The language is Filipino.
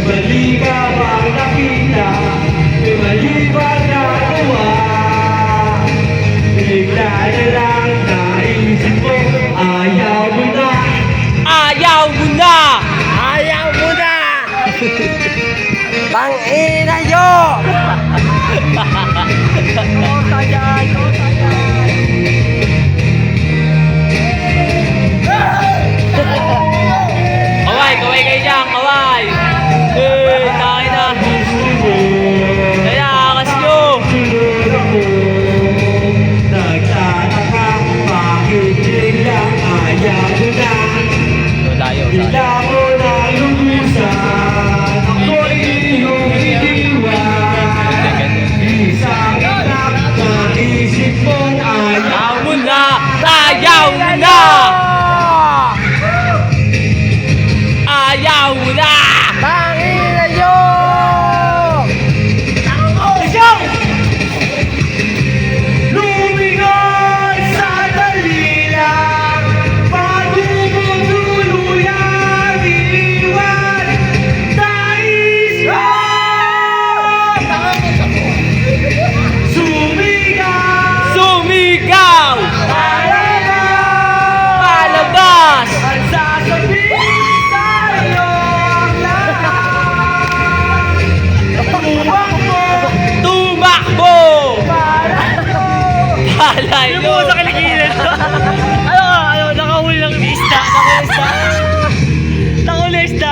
mali ka bang nakita? May mali ba nagawa? Bigla na lang naisip ko, ayaw mo na. Ayaw mo na! Ayaw mo na! Tangina nyo! Kota yan! Kota yan! Kaway kayo dyan, kaway! Eh, tayo na! Kaya, akas nyo! Nagtataka, bakit biglang ayaw mo na? Layo, Bigla mo na lubusan, ako'y iyong iniwan. Isang anak, naisip mong ayaw Ayaw mo na! Ayaw mo na! Ayaw mo na! Tangina nyo! Lumingon sa dalila, bago mo tuluyang iniwan. Nais ko sumigaw, Sumigaw! Palabas! at sasabihin sa'yo ang lahat. Tumakbo! Para Palay Yung mo sa kilikilid!